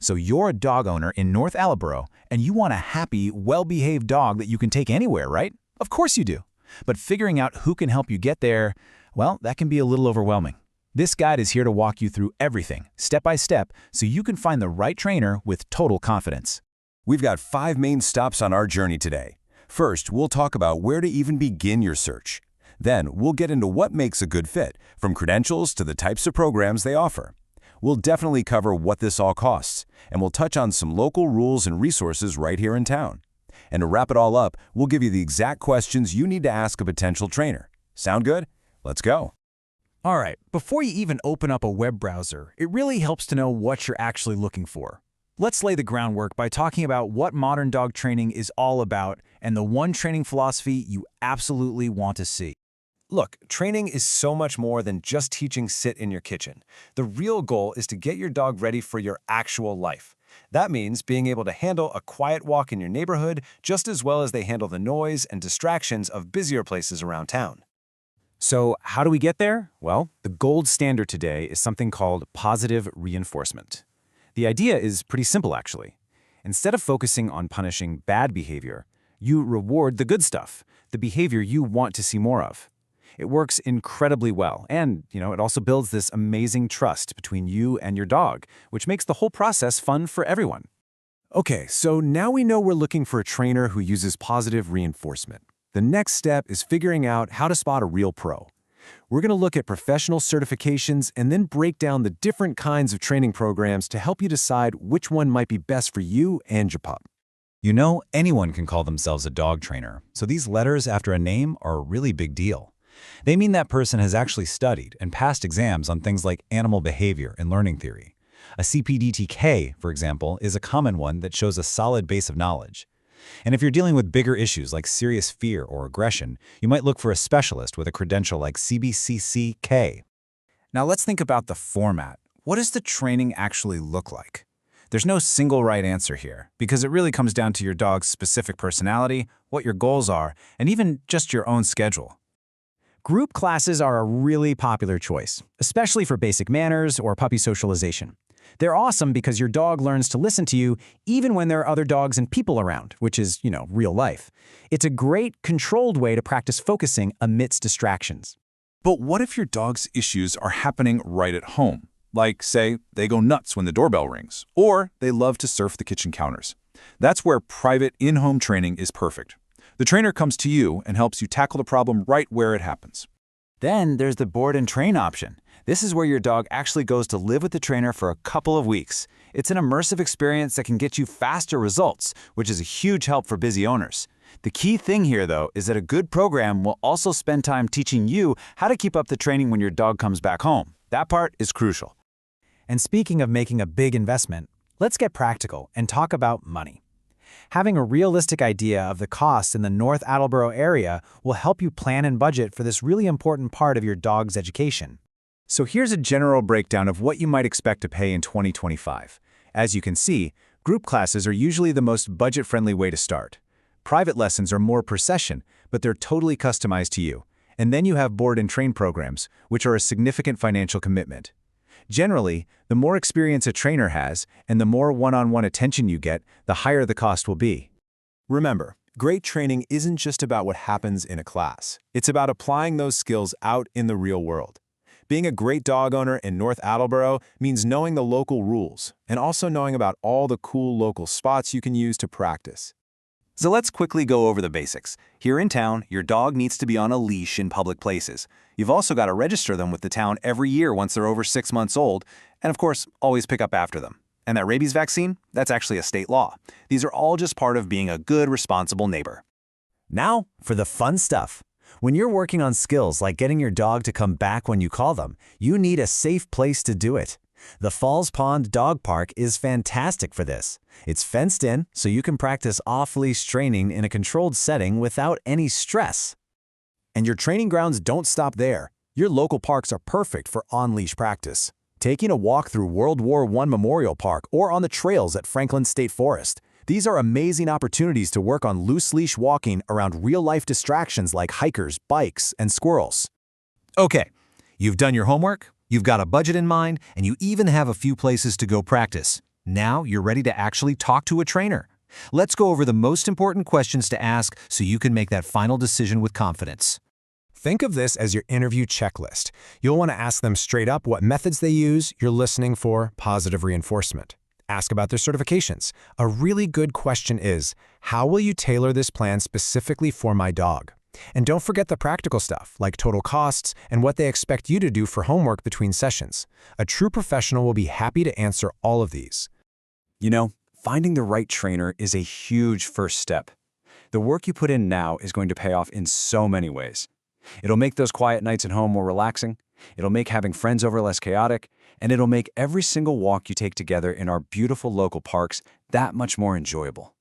So you're a dog owner in North Attleborough, and you want a happy, well-behaved dog that you can take anywhere, right? Of course you do. But figuring out who can help you get there, well, that can be a little overwhelming. This guide is here to walk you through everything, step by step, so you can find the right trainer with total confidence. We've got 5 main stops on our journey today. First, we'll talk about where to even begin your search. Then, we'll get into what makes a good fit, from credentials to the types of programs they offer. We'll definitely cover what this all costs, and we'll touch on some local rules and resources right here in town. And to wrap it all up, we'll give you the exact questions you need to ask a potential trainer. Sound good? Let's go. All right, before you even open up a web browser, it really helps to know what you're actually looking for. Let's lay the groundwork by talking about what modern dog training is all about and the one training philosophy you absolutely want to see. Look, training is so much more than just teaching sit in your kitchen. The real goal is to get your dog ready for your actual life. That means being able to handle a quiet walk in your neighborhood just as well as they handle the noise and distractions of busier places around town. So how do we get there? Well, the gold standard today is something called positive reinforcement. The idea is pretty simple, actually. Instead of focusing on punishing bad behavior, you reward the good stuff, the behavior you want to see more of. It works incredibly well, and it also builds this amazing trust between you and your dog, which makes the whole process fun for everyone. Okay, so now we know we're looking for a trainer who uses positive reinforcement. The next step is figuring out how to spot a real pro. We're going to look at professional certifications and then break down the different kinds of training programs to help you decide which one might be best for you and your pup. Anyone can call themselves a dog trainer, so these letters after a name are a really big deal. They mean that person has actually studied and passed exams on things like animal behavior and learning theory. A CPDTK, for example, is a common one that shows a solid base of knowledge. And if you're dealing with bigger issues like serious fear or aggression, you might look for a specialist with a credential like CBCCK. Now let's think about the format. What does the training actually look like? There's no single right answer here, because it really comes down to your dog's specific personality, what your goals are, and even just your own schedule. Group classes are a really popular choice, especially for basic manners or puppy socialization. They're awesome because your dog learns to listen to you even when there are other dogs and people around, which is, real life. It's a great, controlled way to practice focusing amidst distractions. But what if your dog's issues are happening right at home? Like, say, they go nuts when the doorbell rings, or they love to surf the kitchen counters. That's where private in-home training is perfect. The trainer comes to you and helps you tackle the problem right where it happens. Then there's the board and train option. This is where your dog actually goes to live with the trainer for a couple of weeks. It's an immersive experience that can get you faster results, which is a huge help for busy owners. The key thing here, though, is that a good program will also spend time teaching you how to keep up the training when your dog comes back home. That part is crucial. And speaking of making a big investment, let's get practical and talk about money. Having a realistic idea of the costs in the North Attleborough area will help you plan and budget for this really important part of your dog's education. So here's a general breakdown of what you might expect to pay in 2025. As you can see, group classes are usually the most budget-friendly way to start. Private lessons are more per session, but they're totally customized to you. And then you have board and train programs, which are a significant financial commitment. Generally, the more experience a trainer has and the more one-on-one attention you get, the higher the cost will be. Remember, great training isn't just about what happens in a class. It's about applying those skills out in the real world. Being a great dog owner in North Attleborough means knowing the local rules and also knowing about all the cool local spots you can use to practice. So let's quickly go over the basics. Here in town, your dog needs to be on a leash in public places. You've also got to register them with the town every year once they're over 6 months old, and of course, always pick up after them. And that rabies vaccine, that's actually a state law. These are all just part of being a good, responsible neighbor. Now for the fun stuff. When you're working on skills like getting your dog to come back when you call them, you need a safe place to do it. The Falls Pond Dog Park is fantastic for this. It's fenced in, so you can practice off-leash training in a controlled setting without any stress. And your training grounds don't stop there. Your local parks are perfect for on-leash practice. Taking a walk through World War I Memorial Park or on the trails at Franklin State Forest. These are amazing opportunities to work on loose-leash walking around real-life distractions like hikers, bikes, and squirrels. Okay, you've done your homework, you've got a budget in mind, and you even have a few places to go practice. Now you're ready to actually talk to a trainer. Let's go over the most important questions to ask so you can make that final decision with confidence. Think of this as your interview checklist. You'll want to ask them straight up what methods they use. You're listening for positive reinforcement. Ask about their certifications. A really good question is, how will you tailor this plan specifically for my dog? And don't forget the practical stuff, like total costs and what they expect you to do for homework between sessions. A true professional will be happy to answer all of these. You know, finding the right trainer is a huge first step. The work you put in now is going to pay off in so many ways. It'll make those quiet nights at home more relaxing, it'll make having friends over less chaotic, and it'll make every single walk you take together in our beautiful local parks that much more enjoyable.